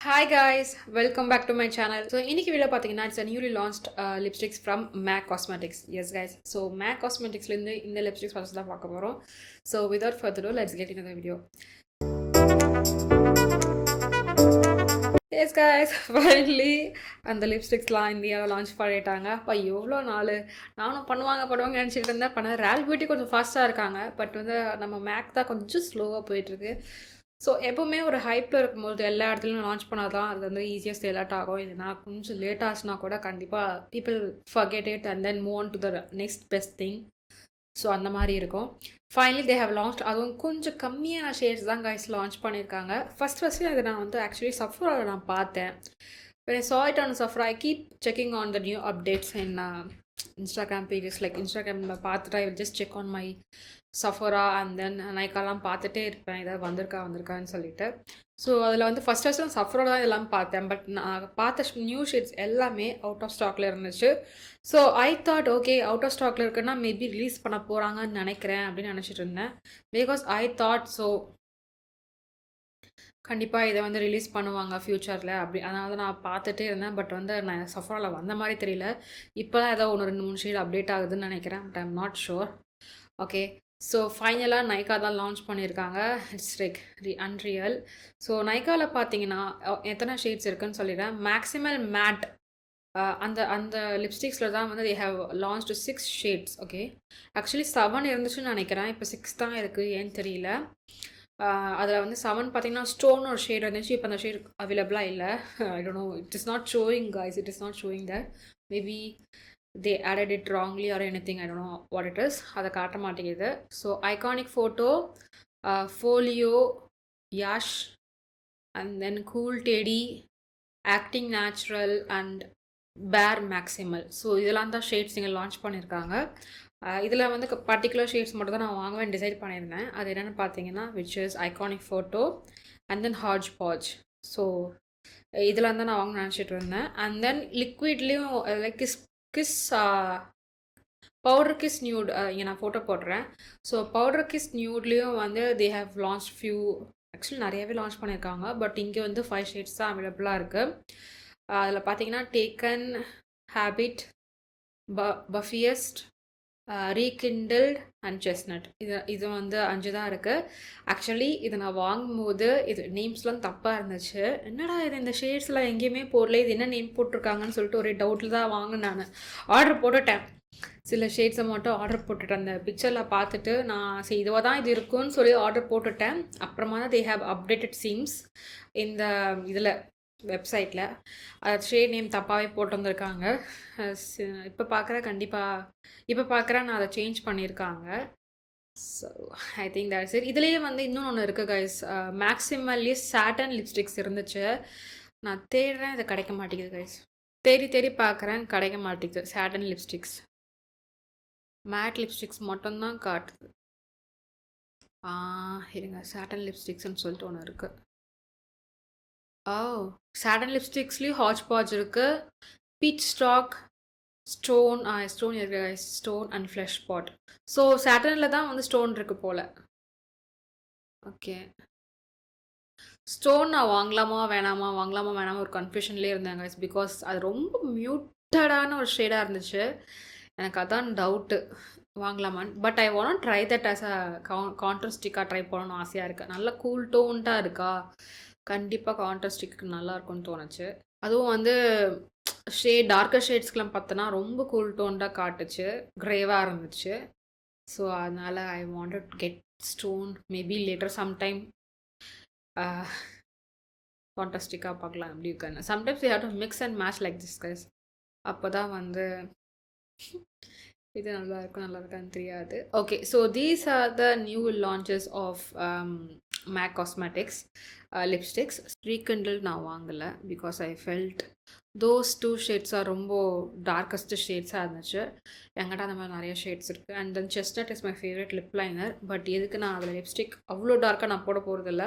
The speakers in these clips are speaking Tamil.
Hi guys, welcome back to my channel. So இன்னைக்கு வீடியோ பார்த்தீங்கன்னா it's a newly launched lipsticks from MAC Cosmetics. Yes guys, so MAC Cosmeticsல இருந்து இந்த lipsticks first தான் பார்க்க போறோம். So without further ado, let's get into the video. Yes guys, finally அந்த லிப்ஸ்டிக்ஸ்லாம் இந்தியாவில் லான்ச் பண்ணிட்டாங்க. அப்போ எவ்வளோ நாள் நானும் பண்ணுவாங்க நினச்சிட்டு இருந்தேன். ரேல் பியூட்டி கொஞ்சம் ஃபாஸ்ட்டாக இருக்காங்க. பட் வந்து நம்ம மேக் தான் கொஞ்சம் ஸ்லோவாக போயிட்டுருக்கு. ஸோ எப்போவுமே ஒரு ஹைப்பில் இருக்கும்போது எல்லா இடத்துலையும் லான்ச் பண்ணால் தான் அது வந்து ஈஸியாக சேல் அவுட் ஆகும். இதுனா கொஞ்சம் லேட் ஆச்சுன்னா கூட கண்டிப்பாக people forget it and then move on to the next best thing. So அந்த மாதிரி இருக்கும். Finally they have launch. அதுவும் கொஞ்சம் கம்மியான ஷேட்ஸ் தான் கைஸ் லான்ச் பண்ணியிருக்காங்க. ஃபஸ்ட்டு அதை நான் வந்து ஆக்சுவலி சஃப்ராவில் நான் பார்த்தேன். When I saw it on Sephora, I keep checking on the new updates in Instagram pages. Like Instagram பார்த்துட்டு I will just check on my Sephora and then நைக்காலாம் பார்த்துட்டே இருப்பேன் இதை வந்திருக்கான்னு சொல்லிட்டு. ஸோ அதில் வந்து ஃபஸ்ட்டு நான் Sephora தான் எல்லாம் பார்த்தேன். பட் நான் பார்த்த நியூ ஷேட்ஸ் எல்லாமே அவுட் ஆஃப் ஸ்டாக்ல இருந்துச்சு. So I thought okay out of ஸ்டாக்ல இருக்குன்னா மேபி ரிலீஸ் பண்ண போகிறாங்கன்னு நினைக்கிறேன் அப்படின்னு நினச்சிட்டு இருந்தேன். பிகாஸ் ஐ தாட் ஸோ கண்டிப்பாக இதை வந்து ரிலீஸ் பண்ணுவாங்க ஃப்யூச்சரில் அப்படி. அதனால தான் நான் பார்த்துட்டே இருந்தேன். பட் வந்து நான் சஃப்ராவில் வந்த மாதிரி தெரியல. இப்போ தான் ஏதோ 1-2-3 ஷேட் அப்டேட் ஆகுதுன்னு நினைக்கிறேன். But I'm not sure. Okay, so ஃபைனலாக நைக்கா தான் லான்ச் பண்ணியிருக்காங்க. It's like unreal. ஸோ நைக்காவில் பார்த்தீங்கன்னா எத்தனை ஷேட்ஸ் இருக்குன்னு சொல்லிடுறேன். மேக்ஸிமல் மேட் அந்த அந்த லிப்ஸ்டிக்ஸில் தான் வந்து they have launch 6 shades. Okay, actually 7 இருந்துச்சுன்னு நினைக்கிறேன். இப்போ 6 தான் இருக்குது, ஏன்னு தெரியல. அதில் வந்து 7 பார்த்தீங்கன்னா ஸ்டோன் ஒரு ஷேட் இருந்துச்சு. இப்போ அந்த ஷேட் அவைலபிளாக இல்லை. I don't know, it is not showing guys, it is not showing that. Maybe they added it wrongly or anything, I don't know what it is. அதை காட்ட மாட்டேங்குது. So iconic photo, folio, Yash and then cool teddy, acting natural and பேர் மேக்ஸிமல். ஸோ இதெல்லாம் தான் ஷேட்ஸ் இங்கே லான்ச் பண்ணியிருக்காங்க. இதில் வந்து பர்டிகுலர் ஷேட்ஸ் மட்டும் தான் நான் வாங்குவேன் டிசைட் பண்ணியிருந்தேன். அது என்னென்னு பார்த்தீங்கன்னா which is iconic photo and then hodgepodge. ஸோ இதில் தான் நான் வாங்க நினச்சிட்டு இருந்தேன். அண்ட் தென் லிக்விட்லேயும் like kiss powder kiss nude இங்கே நான் ஃபோட்டோ போடுறேன். ஸோ பவுடர் கிஸ் நியூட்லேயும் வந்து they have launch few, actually நிறையவே லான்ச் பண்ணியிருக்காங்க. பட் இங்கே வந்து 5 ஷேட்ஸ் தான் அவைலபிளாக இருக்குது. அதில் பார்த்தீங்கன்னா taken, habit, puffiest, rekindled and chestnut. இது வந்து 5 தான் இருக்குது. ஆக்சுவலி இதை நான் வாங்கும்போது இது நேம்ஸ்லாம் தப்பாக இருந்துச்சு. என்னடா இது இந்த ஷேட்ஸ்லாம் எங்கேயுமே போடல, இது என்ன நேம் போட்டிருக்காங்கன்னு சொல்லிட்டு ஒரே டவுட்டில் தான் வாங்கினேன். நான் ஆர்டர் போட்டுட்டேன். சில ஷேட்ஸை மட்டும் ஆர்டர் போட்டுட்டேன். அந்த பிக்சரில் பார்த்துட்டு நான் சரி இதுவாக தான் இது இருக்குன்னு சொல்லி ஆர்டர் போட்டுட்டேன். அப்புறமா தான் தே ஹேவ் அப்டேட்டட் சீம்ஸ் இந்த இதில் வெப்சைட்டில். அது ஷேட் நேம் தப்பாகவே போட்டு வந்திருக்காங்க. இப்போ பார்க்குறேன் நான் அதை சேஞ்ச் பண்ணியிருக்காங்க. So I think that's it. இதுலேயே வந்து இன்னொன்று ஒன்று இருக்குது கைஸ். மேக்ஸிமல்லி சாட்டன் லிப்ஸ்டிக்ஸ் இருந்துச்சு. நான் தேடுறேன், இது கிடைக்க மாட்டேங்குது கைஸ். தேடி பார்க்குறேன், கிடைக்க மாட்டேங்குது. சாட்டன் லிப்ஸ்டிக்ஸ், மேட் லிப்ஸ்டிக்ஸ் மட்டும்தான் காட்டுது. இருங்க, சாட்டன் லிப்ஸ்டிக்ஸ்ன்னு சொல்லிட்டு ஒன்று இருக்குது. சாட்டன் லிப்ஸ்டிக்ஸ்லேயும் ஹாட்ச் பாட்ச் இருக்குது. பீச் ஸ்டாக், ஸ்டோன் இருக்கு guys, stone and fleshpot. So சாட்டனில் தான் வந்து ஸ்டோன் இருக்குது போல். ஓகே, ஸ்டோன் நான் வாங்கலாமா வேணாமா ஒரு கன்ஃபியூஷன்லேயே இருந்தேன் கைஸ். பிகாஸ் அது ரொம்ப மியூட்டடான ஒரு ஷேடாக இருந்துச்சு. எனக்கு அதான் டவுட்டு வாங்கலாமான்னு. But I want try that as a கான்ட்ராஸ்டிக்காக ட்ரை பண்ணணும்னு ஆசையாக இருக்குது. நல்லா கூல் டோன்ட்டாக இருக்கா, கண்டிப்பாக கான்ட்ராஸ்டிக்கு நல்லாயிருக்கும்னு தோணுச்சு. அதுவும் வந்து டார்க்கர் ஷேட்ஸ்க்கெலாம் பார்த்தோன்னா ரொம்ப கூல் டோன்டாக காட்டுச்சு, க்ரேவாக இருந்துச்சு. ஸோ அதனால் I wanted to get stone. Maybe later sometime கான்ட்ராஸ்டிக்காக பார்க்கலாம் எப்படி இருக்குன்னு. Sometimes you have to mix and match like this guys. அப்போ தான் வந்து இது நல்லா இருக்கான்னு தெரியாது. Okay, so these are the new launches of MAC cosmetics lipsticks. Rekindle நான் வாங்கலை because I felt those 2 shades are ரொம்ப டார்க்கஸ்ட் ஷேட்ஸாக இருந்துச்சு. என்கிட்ட அந்த மாதிரி நிறைய ஷேட்ஸ் இருக்குது. And then chestnut is my favourite lip liner. But எதுக்கு நான் அதில் லிப்ஸ்டிக் அவ்வளோ டார்க்காக நான் போட போகிறதில்ல.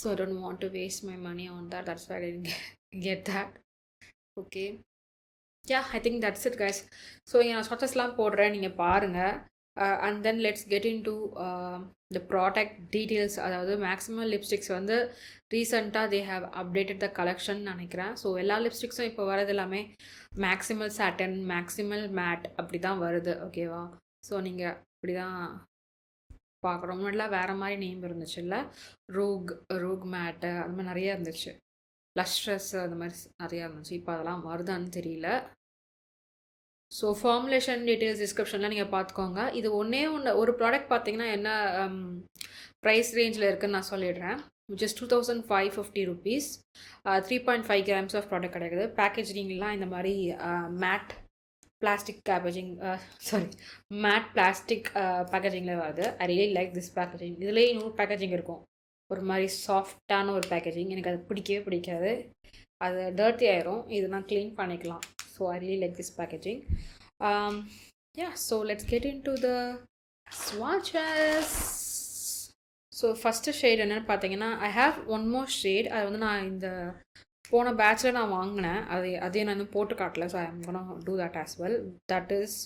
So I don't want to waste my money on that. That's why I didn't get that. Okay, I think that's it guys. So நான் ஸ்வாட்சஸ்லாம் போடுறேன், நீங்கள் பாருங்கள். And then let's get into the product details. அதாவது மேக்ஸிமல் லிப்ஸ்டிக்ஸ் வந்து ரீசெண்டாக they have updated the collection நினைக்கிறேன். ஸோ எல்லா லிப்ஸ்டிக்ஸும் இப்போ வரது எல்லாமே மேக்ஸிமல் சாட்டன், மேக்ஸிமல் மேட் அப்படி தான் வருது. ஓகேவா? ஸோ நீங்கள் இப்படி தான் பார்க்குறோம். முன்னாடிலாம் வேறு மாதிரி நேம் இருந்துச்சு இல்லை, ரூக் ரூக் மேட்டு அந்த மாதிரி நிறையா இருந்துச்சு, லஸ்ட்ரஸ் அந்த மாதிரி நிறையா இருந்துச்சு. இப்போ அதெல்லாம் வருதான்னு தெரியல. ஸோ ஃபார்முலேஷன் டீட்டெயில்ஸ் டிஸ்கிரிப்ஷனில் நீங்கள் பார்த்துக்கோங்க. இது ஒரு ப்ராடக்ட் பார்த்தீங்கன்னா என்ன ப்ரைஸ் ரேஞ்சில் இருக்குதுன்னு நான் சொல்லிடுறேன். Which is 2550 rupees. 3.5 grams of product கிடைக்குது. பேக்கேஜிங்லாம் இந்த மாதிரி மேட் பிளாஸ்டிக் மேட் பிளாஸ்டிக் பேக்கேஜிங்கில் வருது. I really like this packaging. இதுலேயே இன்னொரு பேக்கேஜிங் இருக்கும், ஒரு மாதிரி சாஃப்டான ஒரு பேக்கேஜிங். எனக்கு அது பிடிக்கவே பிடிக்காது, அது டர்ட்டி ஆயிரும். இது நான் க்ளீன் பண்ணிக்கலாம். So I really like this packaging. Yeah, so let's get into the swatches. So first shade என்னன்னு பார்த்தீங்கன்னா, I have one more shade. அது வந்து நான் இந்த போன பேட்சில் நான் வாங்கினேன், அதே நான் போட்டு காட்டல. So I am gonna do that as well. That is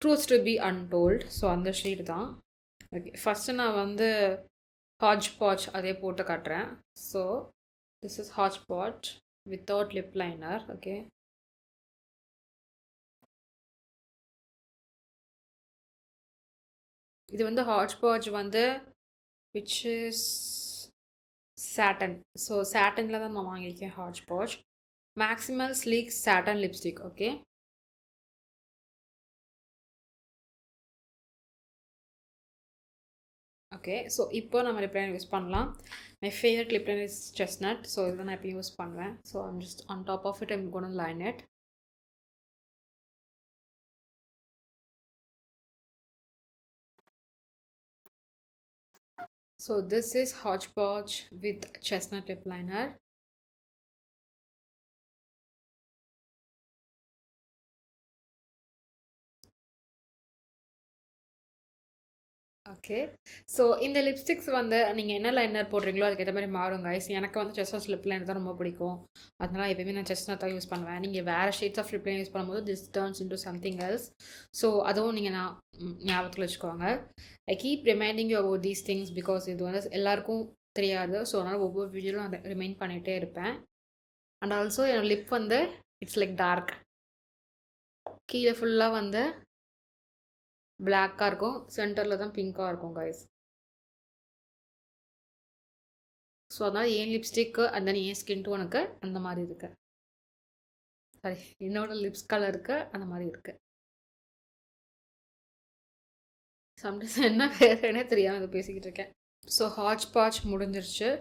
truth to be untold. So அந்த ஷேடு தான். ஓகே, ஃபஸ்ட்டு நான் வந்து ஹாட்ச் பாட்ச் அதே போட்டு காட்டுறேன். So this is Hodgepodge without lip liner. Okay, இது வந்து ஹாட்ச் பாட்ச் வந்து விச் இஸ் சாட்டன். ஸோ சாட்டனில் தான் நான் வாங்கியிருக்கேன் Hodgepodge maximal sleek satin lipstick. Okay, okay. So இப்போ நம்ம லிப் லைனர் யூஸ் பண்ணலாம். My favourite lip liner is chestnut. So இதை நான் எப்பயும் யூஸ் பண்ணுவேன். So I'm just on top of it I'm gonna line it. So this is Hodgepodge with chestnut lip liner. Okay, so இந்த லிப்ஸ்டிக்ஸ் வந்து நீங்கள் என்ன லைனர் போடுறீங்களோ அதுக்கேற்ற மாதிரி மாறும் கைஸ். எனக்கு வந்து செஸ்னட் லிப் லைனர் தான் ரொம்ப பிடிக்கும், அதனால் எப்பயுமே நான் செஸ்னட் தான் யூஸ் பண்ணுவேன். நீங்கள் வேறு shades of lip liner use பண்ணும்போது this turns into something else. So அதுவும் நீங்கள் ஞாபகத்தில் வச்சுக்கோங்க. I keep reminding you about these things because இது வந்து எல்லாருக்கும் தெரியாது. ஸோ அதனால் ஒவ்வொரு வீடியோலும் அதை ரிமைண்ட் பண்ணிகிட்டே இருப்பேன். அண்ட் ஆல்சோ என் லிப் வந்து இட்ஸ் லைக் டார்க், கீழே ஃபுல்லாக வந்து பிளாக்காக இருக்கும், சென்டரில் தான் பிங்காக இருக்கும் கைஸ். ஸோ அதனால் ஏன் லிப்ஸ்டிக்கு அண்ட் தென் ஏன் ஸ்கின் டோனுக்கு அந்த மாதிரி இருக்கு, சாரி என்னோட லிப்ஸ் கலருக்கு அந்த மாதிரி இருக்கு. சம்டைம்ஸ் என்ன வேறேனே தெரியாமல் இதை பேசிக்கிட்டு இருக்கேன். ஸோ ஹாட்ச் பாட்ச் முடிஞ்சிருச்சு.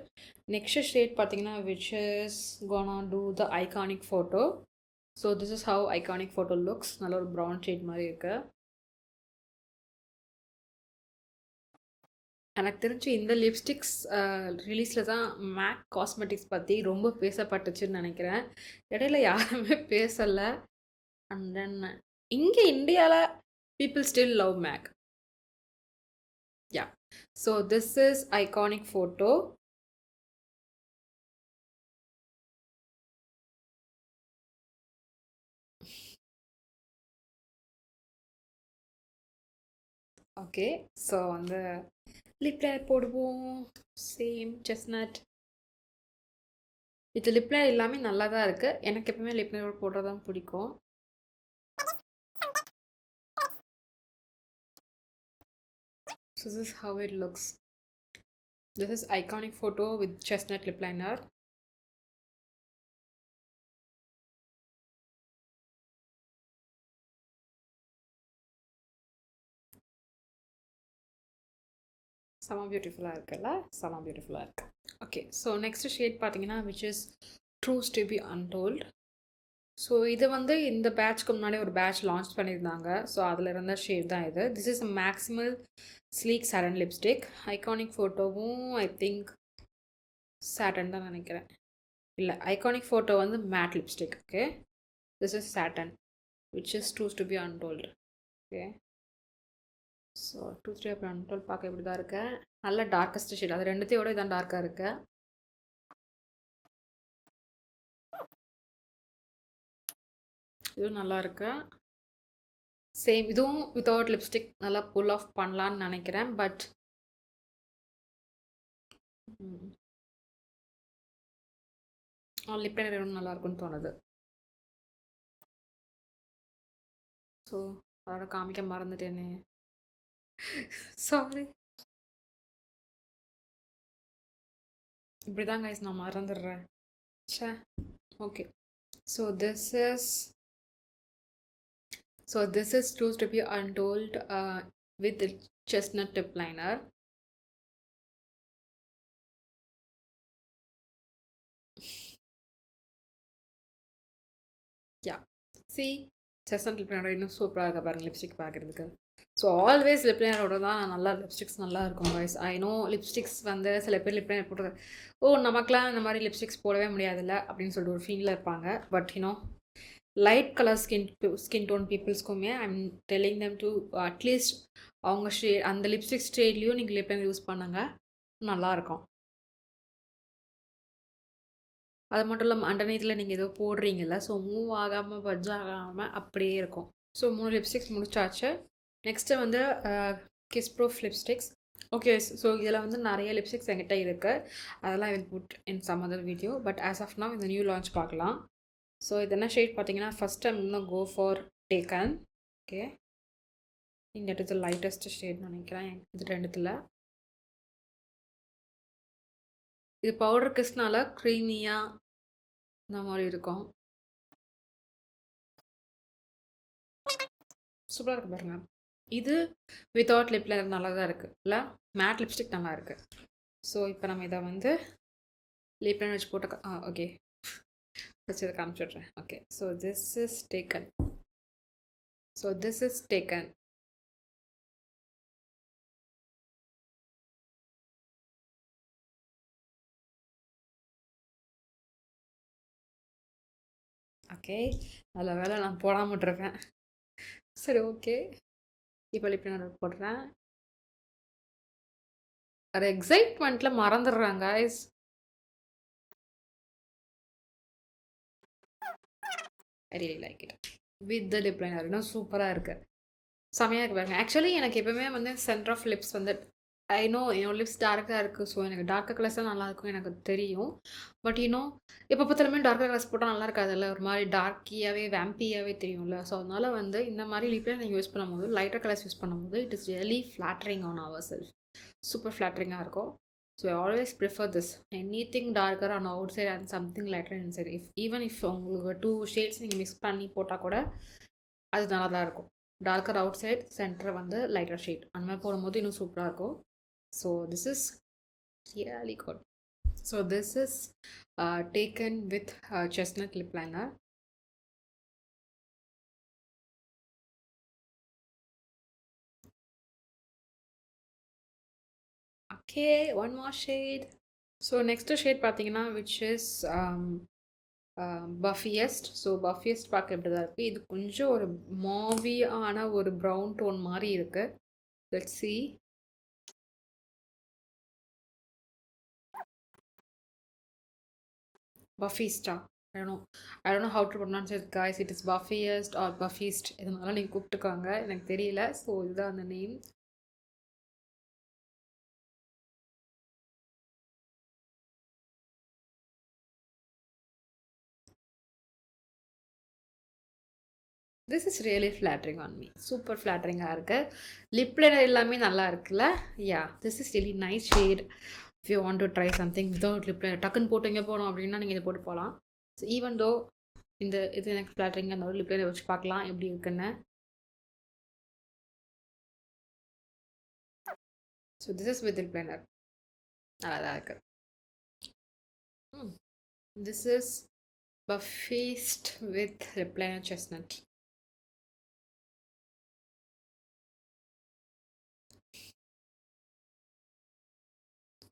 நெக்ஸ்ட் ஷேட் பார்த்தீங்கன்னா which is gonna do the iconic photo. So this is how iconic photo looks. நல்ல ஒரு ப்ரௌன் ஷேட் மாதிரி இருக்குது. எனக்கு தெரிஞ்சு இந்த லிப்ஸ்டிக்ஸ் ரிலீஸில் தான் மேக் காஸ்மெட்டிக்ஸ் பற்றி ரொம்ப பேசப்பட்டுச்சுன்னு நினைக்கிறேன். இடையில யாருமே பேசலை. அண்ட் தென் இங்கே இந்தியாவில் people still love MAC. Yeah, so this is iconic photo. Okay, so வந்து லிப் லைனர் போடுவோம். Same chestnut. இது லிப் லைனர் எல்லாமே நல்லா தான் இருக்குது. எனக்கு எப்பவுமே லிப் லைனர் போடுறது தான் பிடிக்கும். So this is how it looks. This is iconic photo with chestnut lip liner. செம பியூட்டிஃபுல்லாக இருக்குல்ல, செம பியூட்டிஃபுல்லாக இருக்குது. ஓகே, ஸோ நெக்ஸ்ட் ஷேட் பார்த்தீங்கன்னா which is truth to be untold. So இது வந்து இந்த பேட்ச்க்கு முன்னாடி ஒரு பேட்ச் லான்ச் பண்ணியிருந்தாங்க. ஸோ அதில் இருந்த ஷேட் தான் இது. This is maximal sleek satin lipstick. Iconic ஃபோட்டோவும் ஐ திங்க் சாட்டன் தான் நினைக்கிறேன். இல்லை, ஐகானிக் ஃபோட்டோ வந்து matte lipstick. Okay, this is satin which is truth to be untold. Okay, so 2-3 அப்புறம் அன்டோல்ட் பார்க்க இப்படி தான் இருக்கு. நல்ல டார்க்கஸ்ட் ஷேட், அது ரெண்டுத்தையோட இதான் டார்க்காக இருக்கு. இதுவும் நல்லா இருக்கு. சேம் இதுவும் வித்தவுட் லிப்ஸ்டிக் நல்லா புல் ஆஃப் பண்ணலான்னு நினைக்கிறேன். பட் லிப் லைனர் இன்னும் நல்லா இருக்கும்னு தோணுது. ஸோ அதோட காமிக்க மறந்துட்டேனே, சாரி. இப்படி தான் கைஸ் நான் மறந்துடுறேன். ச்சே. Okay. So this is Truth to be Untold with the chestnut tip liner. Yeah. See, chestnut lip liner இன்னும் சூப்பராக இருக்க பாருங்க லிப்ஸ்டிக் பார்க்குறதுக்கு. ஸோ ஆல்வேஸ் லிப் லைனரோட தான் நல்லா லிப்ஸ்டிக்ஸ் நல்லா இருக்கும் கைஸ். ஐ நோ லிப்ஸ்டிக்ஸ் வந்து சில பேர் லிப் லைனர் போட்டு நமக்குலாம் இந்த மாதிரி லிப்ஸ்டிக்ஸ் போடவே முடியாதுல்ல அப்படின்னு சொல்லிட்டு ஒரு ஃபீலில் இருப்பாங்க. But light colour skin tone பீப்புள்ஸ்க்குமே I'm telling them to at least அவங்க அந்த லிப்ஸ்டிக் ஷேட்லேயும் நீங்கள் லிப் லைனர் யூஸ் பண்ணுங்க, நல்லாயிருக்கும். அது மட்டும் இல்லாமல் அண்டர்நீத்தில் நீங்கள் ஏதோ போடுறீங்கல்ல, ஸோ மூவ் ஆகாமல் பட்ஜ் ஆகாமல் அப்படியே இருக்கும். ஸோ 3 லிப்ஸ்டிக்ஸ் முடிச்சாச்சு. நெக்ஸ்ட்டு வந்து kiss proof lipsticks. Okay. So இதில் வந்து நிறைய லிப்ஸ்டிக்ஸ் என்கிட்ட இருக்குது. அதெல்லாம் I will put in some other video. But as of now இந்த நியூ லான்ச் பார்க்கலாம். ஸோ இது என்ன ஷேட் பார்த்தீங்கன்னா, ஃபஸ்ட் டைம் இன்னும் கோ ஃபார் டேக்கன். ஓகே. இந்த இடத்துல லைட்டஸ்ட் ஷேட்னு நினைக்கிறேன் இது ரெண்டுத்தில். இது பவுடர் கிஸ்னால க்ரீமியாக இந்த மாதிரி இருக்கும். சூப்பராக இருக்குது பாருங்க. இது வித்தவுட் லிப் லைனர் நல்லா தான் இருக்குது இல்லை, மேட் லிப்ஸ்டிக் நல்லா இருக்குது. ஸோ இப்போ நம்ம இதை வந்து லிப் லைனர் வச்சு போட்டு ஓகே வச்சு இதை காமிச்சிட்றேன். Okay. So this is taken. Okay. நல்ல வேலை நான் போடாமல் விட்டுருப்பேன். சரி, ஓகே. இப்போ லிப் லைனர் போடுறேன். ஒரு எக்ஸைட்மெண்ட்டில் மறந்துடுறாங்க guys. I really like it with the lip liner. இன்னும் சூப்பராக இருக்குது, செமையாக இருக்கு பாருங்க. ஆக்சுவலி எனக்கு எப்பவுமே வந்து சென்டர் ஆஃப் லிப்ஸ் வந்து ஐ நோ என்னோட லிப்ஸ் டார்க்காக இருக்குது. ஸோ எனக்கு டார்க்கர் கலர்ஸ் தான் நல்லாயிருக்கும் எனக்கு தெரியும். பட் எப்போ பார்த்தாலுமே டார்க்கர் கலர்ஸ் போட்டால் நல்லா இருக்காதுல்ல, ஒரு மாதிரி டார்க்கியாகவே வேம்பியாகவே தெரியும்ல. ஸோ அதனால் வந்து இந்த மாதிரி லிப்ல நீங்கள் யூஸ் பண்ணும்போது லைட்டர் கலர்ஸ் யூஸ் பண்ணும்போது it is really flattering on our self. Super ஃப்ளாட்டரிங்காக இருக்கும். So I always prefer this. Anything darker on outside and something lighter inside. Even if உங்களுக்கு 2 ஷேட்ஸ் நீங்கள் மிக்ஸ் பண்ணி போட்டால் கூட அது நல்லா தான் இருக்கும். டார்க்கர் அவுட் சைட், சென்டர் வந்து லைட்டர் ஷேட் அந்த மாதிரி போடும்போது இன்னும் சூப்பராக இருக்கும். So this is really good. So this is taken with chestnut lip liner. Okay, one more shade. So next shade பார்த்தீங்கன்னா விச் இஸ் பஃபியஸ்ட். ஸோ பஃபியஸ்ட் பார்க்க எப்படி தான் இருக்குது. இது கொஞ்சம் ஒரு மாவியான ஒரு ப்ரௌன் டோன் மாதிரி இருக்குது. Let's see. Buffista. I don't know how to pronounce it guys. It is Buffiest or Buffist. இதனால நீங்கள் கூப்பிட்டுக்கோங்க, எனக்கு தெரியல. ஸோ இதுதான் அந்த name. This is really flattering on me. Super ஃப்ளாட்டரிங்காக இருக்குது. லிப் லைனர் எல்லாமே நல்லா இருக்குல்ல. Yeah, this is really nice shade. If you want to try something without lip liner, டக்குன்னு போட்டு எங்கே போகணும் அப்படின்னா நீங்கள் இதை போட்டு போகலாம். ஸோ ஈவன் தோ இது எனக்கு ஃப்ளாட்டரிங்காக அந்த ஒரு லிப் லைனர் வச்சு பார்க்கலாம் எப்படி இருக்குன்னு. So this is with lip liner, நல்லா தான் இருக்குது. This is Buffist with lip liner chestnut.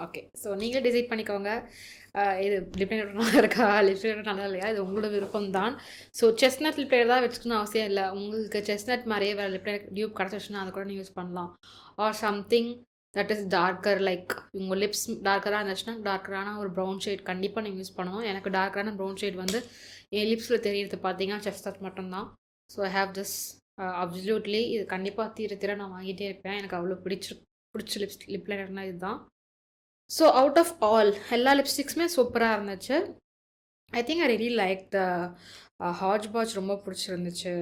Okay. So நீங்களே டிசைட் பண்ணிக்கோங்க இது லிப் லைனர் நல்லா இருக்கா, லிப் லைனர் நல்லா இல்லையா, இது உங்களோட விருப்பம் தான். ஸோ செஸ்னட் லிப் லைனர் தான் வச்சுக்கணும் அவசியம் இல்லை. உங்களுக்கு செஸ்னட் மாதிரியே வேறு லிப் லைனர் டியூப் கிடச்சிச்சுன்னா அதை கூட நீங்கள் யூஸ் பண்ணலாம். Or something that is darker, like உங்கள் லிப்ஸ் டார்க்கராக இருந்துச்சுன்னா டார்க்கரான ஒரு ப்ரௌன் ஷேட் கண்டிப்பாக நீங்கள் யூஸ் பண்ணணும். எனக்கு டார்க்கரான ப்ரௌன் ஷேட் வந்து என் லிப்ஸில் தெரியறது பார்த்தீங்கன்னா செஸ்னட் மட்டும்தான். So I have this absolutely இது கண்டிப்பாக தீர நான் வாங்கிட்டே இருப்பேன். எனக்கு அவ்வளோ பிடிச்ச லிப் லைனர்னா இதுதான். ஸோ அவுட் ஆஃப் ஆல் எல்லா லிப்ஸ்டிக்ஸுமே சூப்பராக இருந்துச்சு. I think I really like the hatch batch ரொம்ப பிடிச்சிருந்துச்சு.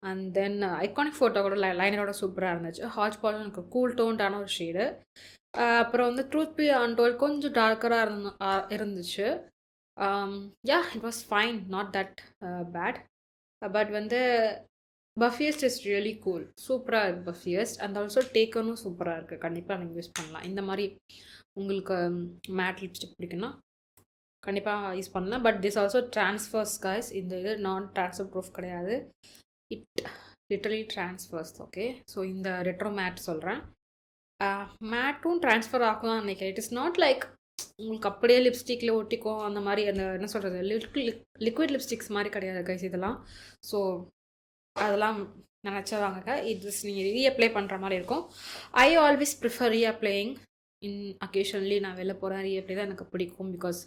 அண்ட் தென் ஐகானிக் ஃபோட்டோ கூட லைனரோட சூப்பராக இருந்துச்சு. ஹாட்ச் பாட்ச் எனக்கு கூல் டோன்டான ஒரு ஷேடு. அப்புறம் வந்து ட்ரூத் பி அன்டோல்ட் கொஞ்சம் டார்க்கராக இருந்துச்சு. Yeah it was fine, not that bad. But வந்து பஃபியஸ்ட் இஸ் ரியலி கூல், சூப்பராக இருக்குது பஃபியஸ்ட். அண்ட் ஆல்சோ டேக்கனும் சூப்பராக இருக்குது. கண்டிப்பாக நீங்கள் யூஸ் பண்ணலாம். இந்த மாதிரி உங்களுக்கு மேட் லிப்ஸ்டிக் பிடிக்குன்னா கண்டிப்பாக யூஸ் பண்ணலாம். But this also transfers guys. இந்த இது நான் ட்ரான்ஸ்ஃபர் ப்ரூஃப் கிடையாது. It literally transfers. Okay, so இந்த ரெட்ரோ மேட் சொல்கிறேன். மேட்டும் ட்ரான்ஸ்ஃபர் ஆகும் நினைக்கிறேன். இட் இஸ் நாட் லைக் உங்களுக்கு அப்படியே லிப்ஸ்டிக்கில் ஒட்டிக்கும் அந்த மாதிரி. அந்த என்ன சொல்கிறது, லிக்விட் லிப்ஸ்டிக்ஸ் மாதிரி கிடையாது கைஸ் இதெல்லாம். ஸோ அதெல்லாம் நினச்சவாங்க. இது நீங்கள் ரீஅப்ளை பண்ணுற மாதிரி இருக்கும். ஐ ஆல்வேஸ் ப்ரிஃபர் ரீஅப்ளையிங் இன் அக்கேஷன்லி. நான் வெளில போகிறேன், ரீஅப்ளை தான் எனக்கு பிடிக்கும். பிகாஸ்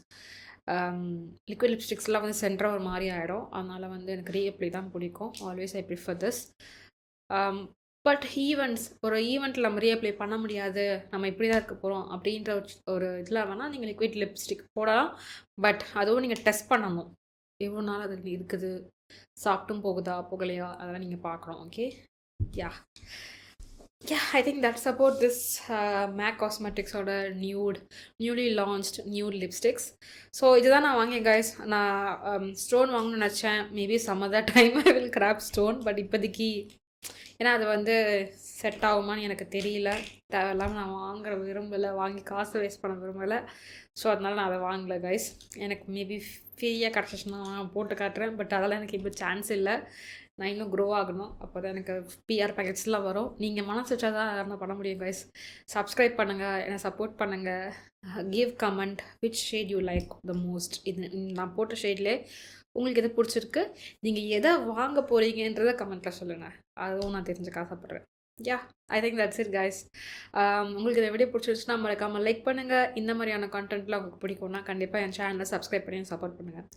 லிக்விட் லிப்ஸ்டிக்ஸ்லாம் வந்து சென்டர் ஒரு மாதிரி ஆகிடும். அதனால் வந்து எனக்கு ரீஅப்ளை தான் பிடிக்கும். Always I prefer this. But ஒரு ஈவெண்ட்டில் நம்ம ரீஅப்ளை பண்ண முடியாது, நம்ம இப்படி தான் இருக்க போகிறோம் அப்படின்ற ஒரு இதில் வேணால் நீங்கள் லிக்விட் லிப்ஸ்டிக் போடலாம். பட் அதுவும் நீங்கள் டெஸ்ட் பண்ணணும், எவ்வளோ நாள் அது இருக்குது, சாப்பிட்டும் போகுதா போகலையா, அதெல்லாம் நீங்கள் பார்க்கணும். Okay, yeah I think that's about this MAC காஸ்மெட்டிக்ஸோட newly launched nude lipsticks. So இதுதான் நான் வாங்கியேன் கைஸ். நான் ஸ்டோன் வாங்கணும்னு நினச்சேன். Maybe some other time I will grab stone. But இப்போதைக்கு ஏன்னா அது வந்து செட் ஆகுமான்னு எனக்கு தெரியல. தேவையில்லாமல் நான் விரும்பலை, வாங்கி காசு வேஸ்ட் பண்ண விரும்பலை. ஸோ அதனால் நான் அதை வாங்கலை கைஸ். எனக்கு மேபி ஃப்ரீயாக கிடச்சிச்சுன்னா நான் போட்டு காட்டுறேன். பட் அதெல்லாம் எனக்கு இப்போ சான்ஸ் இல்லை. நான் இன்னும் க்ரோ ஆகணும். அப்போ தான் எனக்கு பிஆர் பேக்கெட்ஸ்லாம் வரும். நீங்கள் மனசு வச்சா தான் நான் பண்ண முடியும் கைஸ். சப்ஸ்கிரைப் பண்ணுங்கள், என்னை சப்போர்ட் பண்ணுங்கள். Give comment which shade you like the most. இது நான் போட்ட ஷேட்லேயே உங்களுக்கு எது பிடிச்சிருக்கு, நீங்கள் எதை வாங்க போகிறீங்கன்றதை கமெண்ட்டில் சொல்லுங்கள். அதுவும் நான் தெரிஞ்சுக்க ஆசைப்பட்றேன். Yeah I think that's it guys. உங்களுக்கு இந்த வீடியோ பிடிச்சிருச்சுன்னா மறக்காமல் லைக் பண்ணுங்கள். இந்த மாதிரியான கான்டென்ட்லாம் உங்களுக்கு பிடிக்கும்னா கண்டிப்பாக என் சேனலை சப்ஸ்கிரைப் பண்ணி சப்போர்ட் பண்ணுங்கள்.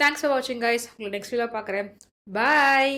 தேங்க்ஸ் ஃபார் வாட்சிங் கைஸ். உங்களை நெக்ஸ்ட் வீடியோ பார்க்குறேன். பாய்.